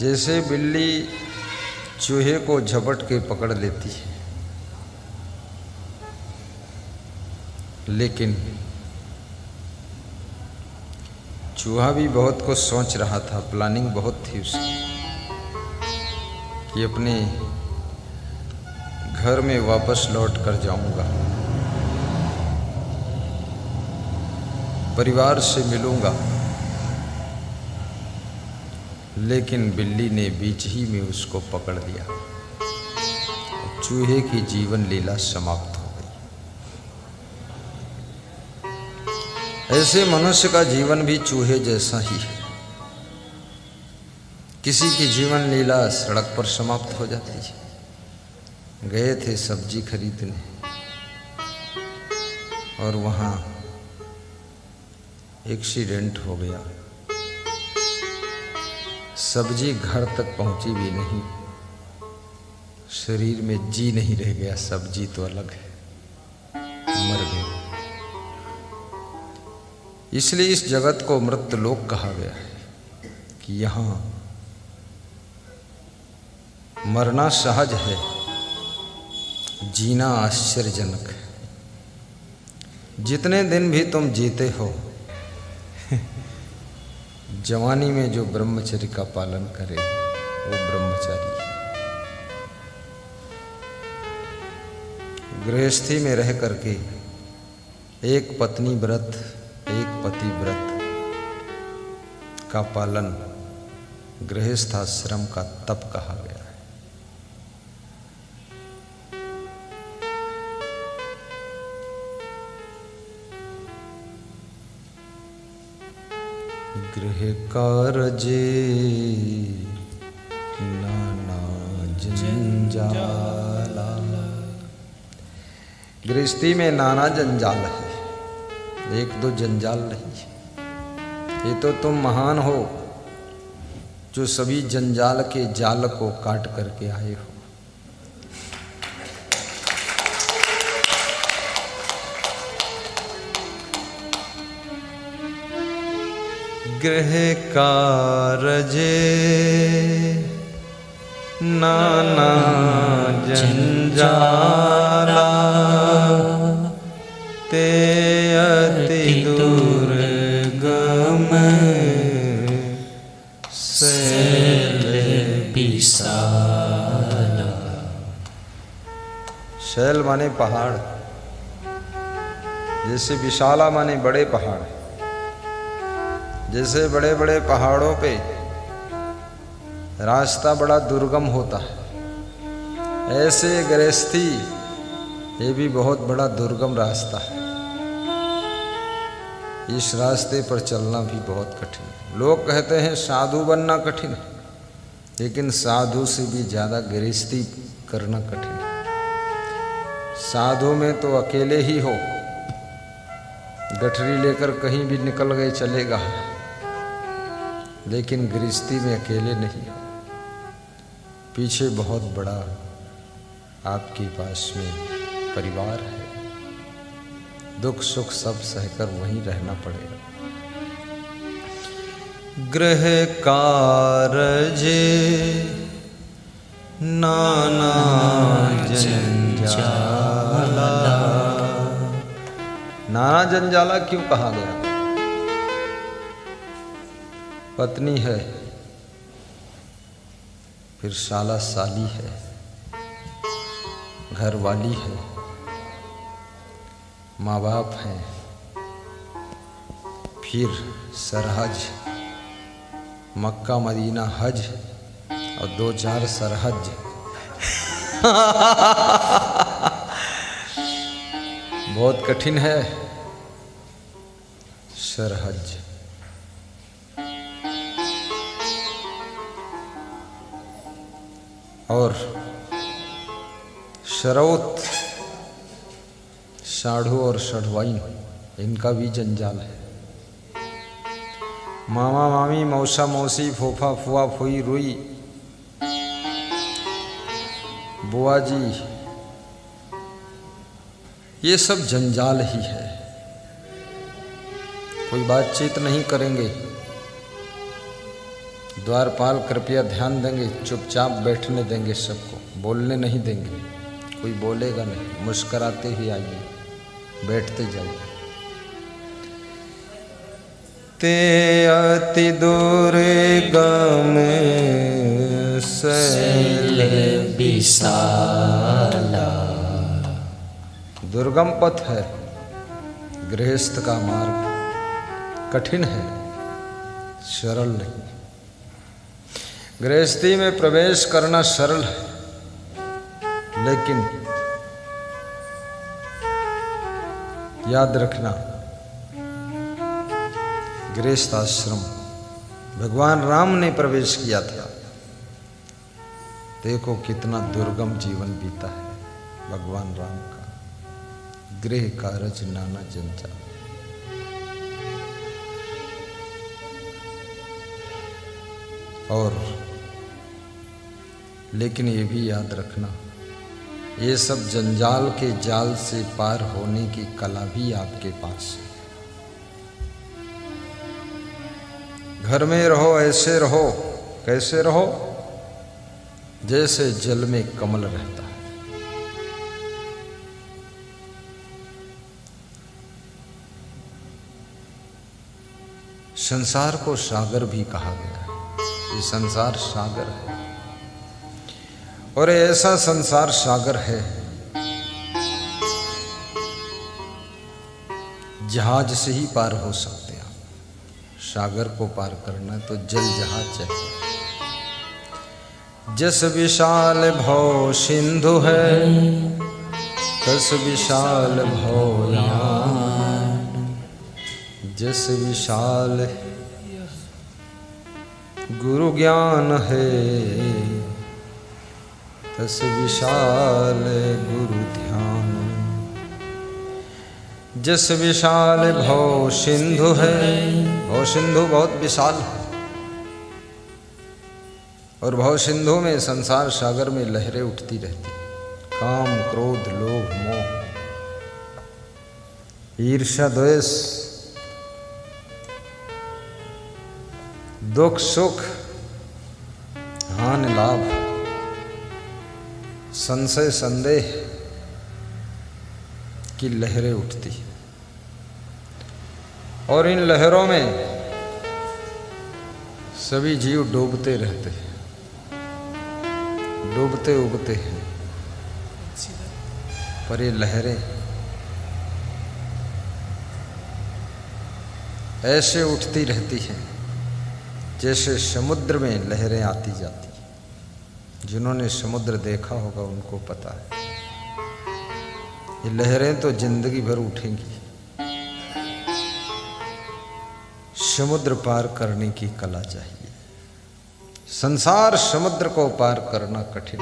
जैसे बिल्ली चूहे को झपट के पकड़ लेती है, लेकिन चूहा भी बहुत कुछ सोच रहा था, प्लानिंग बहुत थी उसकी कि अपने घर में वापस लौट कर जाऊंगा, परिवार से मिलूंगा। लेकिन बिल्ली ने बीच ही में उसको पकड़ लिया। चूहे की जीवन लीला समाप्त हो गई। ऐसे मनुष्य का जीवन भी चूहे जैसा ही है। किसी की जीवन लीला सड़क पर समाप्त हो जाती है। गए थे सब्जी खरीदने और वहाँ एक्सीडेंट हो गया, सब्जी घर तक पहुंची भी नहीं, शरीर में जी नहीं रह गया, सब्जी तो अलग है, मर गए। इसलिए इस जगत को मृत्यलोक कहा गया है कि यहाँ मरना सहज है, जीना आश्चर्यजनक है। जितने दिन भी तुम जीते हो, जवानी में जो ब्रह्मचर्य का पालन करे वो ब्रह्मचारी है। गृहस्थी में रह करके एक पत्नी व्रत, एक पति व्रत का पालन गृहस्थ आश्रम का तप कहा गया है। गृह कारजे नाना जंजाला। गृहस्थी में नाना जंजाल है, एक दो जंजाल नहीं है। ये तो तुम महान हो जो सभी जंजाल के जाल को काट करके आए हो। गृह कारजे नाना जंजाला, ते अति दुर्गम शैल विशाला। शैल माने पहाड़, जैसे विशाला माने बड़े पहाड़। जैसे बड़े बड़े पहाड़ों पे रास्ता बड़ा दुर्गम होता है, ऐसे गृहस्थी ये भी बहुत बड़ा दुर्गम रास्ता है। इस रास्ते पर चलना भी बहुत कठिन है। लोग कहते हैं साधु बनना कठिन है, लेकिन साधु से भी ज़्यादा गृहस्थी करना कठिन है। साधु में तो अकेले ही हो, गठरी लेकर कहीं भी निकल गए चलेगा, लेकिन गृहस्थी में अकेले नहीं हो। पीछे बहुत बड़ा आपके पास में परिवार है, दुख सुख सब सहकर वहीं रहना पड़ेगा। गृह कारजे नाना जंजाला। नाना जंजाला क्यों कहा गया? पत्नी है, फिर साला साली है, घर वाली है, माँ बाप हैं, फिर सरहज, मक्का मदीना हज और दो चार सरहज। बहुत कठिन है सरहज। और शरौत, साढ़ू और सढ़वाइन, इनका भी जंजाल है। मामा मामी, मौसा मौसी, फूफा फुआ, फुई रुई, बुआ जी, ये सब जंजाल ही है। कोई बातचीत नहीं करेंगे, द्वारपाल कृपया ध्यान देंगे, चुपचाप बैठने देंगे सबको, बोलने नहीं देंगे, कोई बोलेगा नहीं, मुस्कुराते ही आइए, बैठते जाइए। ते अति दुर्गम शैल विशाला, दुर्गम पथ है, गृहस्थ का मार्ग कठिन है, सरल नहीं। गृहस्थी में प्रवेश करना सरल है, लेकिन याद रखना, गृहस्थ आश्रम भगवान राम ने प्रवेश किया था, देखो कितना दुर्गम जीवन बीता है भगवान राम का, गृह कारज नाना जंजाल। और लेकिन ये भी याद रखना, ये सब जंजाल के जाल से पार होने की कला भी आपके पास है। घर में रहो ऐसे रहो, कैसे रहो, जैसे जल में कमल रहता है। संसार को सागर भी कहा गया है, ये संसार सागर है, और ऐसा संसार सागर है जहाज से ही पार हो सकते हैं। सागर को पार करना है तो जल जहाज चाहिए। जस विशाल भव सिंधु है, तस विशाल भवयान, जस विशाल गुरु ज्ञान है, तस विशाल गुरु ध्यान। जस विशाल भव सिंधु है, भव सिंधु बहुत विशाल है, और भव सिंधु में संसार सागर में लहरें उठती रहती, काम क्रोध लोभ मोह ईर्ष्या द्वेष दुख सुख हानि लाभ संशय संदेह की लहरें उठती, और इन लहरों में सभी जीव डूबते रहते हैं, डूबते उगते हैं। पर ये लहरें ऐसे उठती रहती हैं जैसे समुद्र में लहरें आती जाती। जिन्होंने समुद्र देखा होगा उनको पता है, ये लहरें तो जिंदगी भर उठेंगी। समुद्र पार करने की कला चाहिए। संसार समुद्र को पार करना कठिन।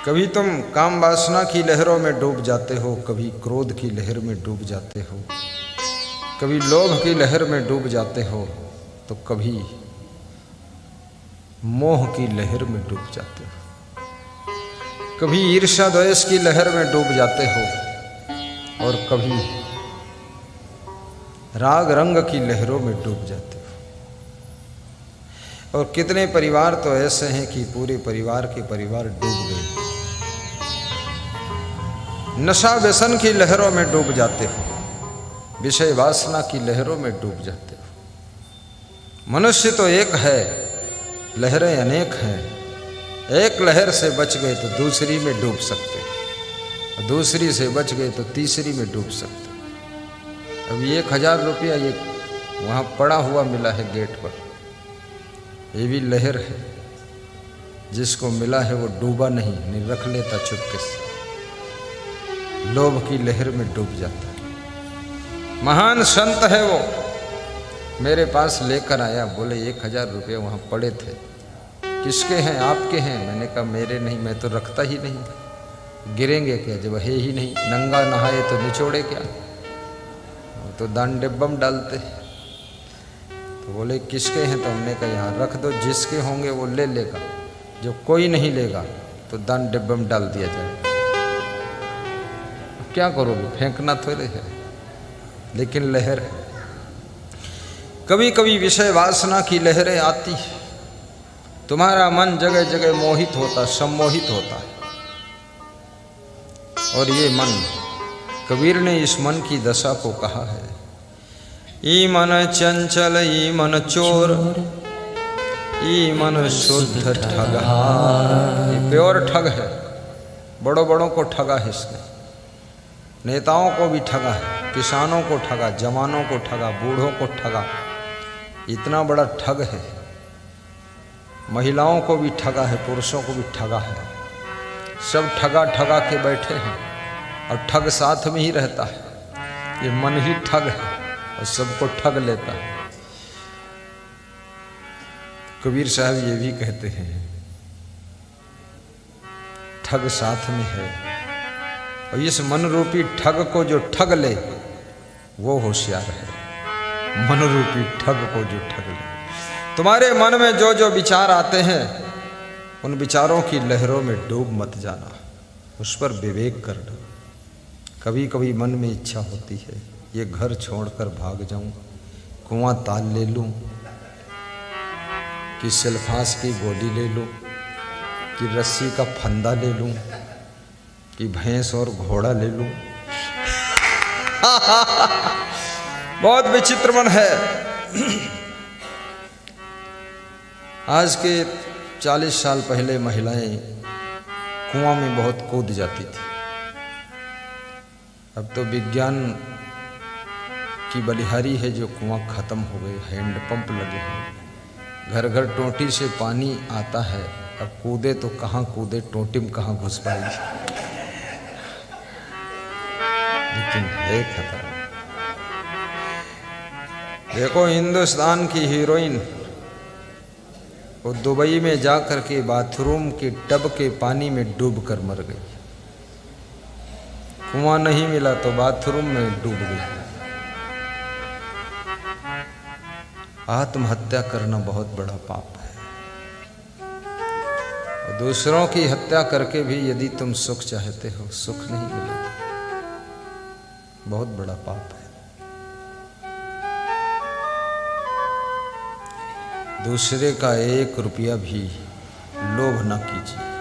कभी तुम काम वासना की लहरों में डूब जाते हो, कभी क्रोध की लहर में डूब जाते हो, कभी लोभ की लहर में डूब जाते हो, तो कभी मोह की लहर में डूब जाते हो, कभी ईर्ष्या द्वेष की लहर में डूब जाते हो, और कभी राग रंग की लहरों में डूब जाते हो। और कितने परिवार तो ऐसे हैं कि पूरे परिवार के परिवार डूब गए, नशा व्यसन की लहरों में डूब जाते हो, विषय वासना की लहरों में डूब जाते हो। मनुष्य तो एक है, लहरें अनेक हैं। एक लहर से बच गए तो दूसरी में डूब सकते, और दूसरी से बच गए तो तीसरी में डूब सकते। अभी 1000 रुपया ये वहाँ पड़ा हुआ मिला है गेट पर, ये भी लहर है। जिसको मिला है वो डूबा नहीं रख लेता चुपके से, लोभ की लहर में डूब जाता है। महान संत है वो, मेरे पास लेकर आया, बोले 1000 रुपये वहाँ पड़े थे, किसके हैं? आपके हैं। मैंने कहा मेरे नहीं, मैं तो रखता ही नहीं, गिरेंगे क्या जब है ही नहीं। नंगा नहाए तो निचोड़े क्या, तो दान डिब्बा में डालते। तो बोले किसके हैं? तो हमने कहा यहाँ रख दो, जिसके होंगे वो ले लेगा, जो कोई नहीं लेगा तो दान डिब्बा में डाल दिया जाएगा। क्या करोगे, फेंकना थोड़े है, लेकिन लहर है। कभी कभी विषय वासना की लहरें आती, तुम्हारा मन जगह जगह मोहित होता, सम्मोहित होता है। और ये मन, कबीर ने इस मन की दशा को कहा है, ई मन चंचल ई मन चोर, ई मन शुद्ध ठगा। ये प्योर ठग है, बड़ों बड़ों को ठगा है इसने, नेताओं को भी ठगा है, किसानों को ठगा, जवानों को ठगा, बूढ़ों को ठगा, इतना बड़ा ठग है। महिलाओं को भी ठगा है, पुरुषों को भी ठगा है, सब ठगा ठगा के बैठे हैं और ठग साथ में ही रहता है। ये मन ही ठग है और सबको ठग लेता है। कबीर साहब ये भी कहते हैं, ठग साथ में है, और इस मन रूपी ठग को जो ठग ले वो होशियार है। मन रूपी ठग को जो ठग ले, तुम्हारे मन में जो जो विचार आते हैं उन विचारों की लहरों में डूब मत जाना, उस पर विवेक करना। कभी कभी मन में इच्छा होती है ये घर छोड़कर भाग जाऊं, कुआं ताल ले लूं, कि सिलफास की गोली ले लूं, कि रस्सी का फंदा ले लूं, कि भैंस और घोड़ा ले लूं। बहुत विचित्र मन है। आज के 40 साल पहले महिलाएं कुआं में बहुत कूद जाती थी। अब तो विज्ञान की बलिहारी है जो कुआं खत्म हो गए, हैंडपंप लगे हैं, घर घर टोंटी से पानी आता है। अब कूदे तो कहाँ कूदे, टोंटी में कहाँ घुस पाएगी। लेकिन है खतरा। देखो हिंदुस्तान की हीरोइन, वो दुबई में जाकर के बाथरूम के टब के पानी में डूब कर मर गई। कुआं नहीं मिला तो बाथरूम में डूब गई। आत्महत्या करना बहुत बड़ा पाप है, और दूसरों की हत्या करके भी यदि तुम सुख चाहते हो, सुख नहीं मिलेगा, बहुत बड़ा पाप है। दूसरे का 1 रुपया भी लोभ न कीजिए।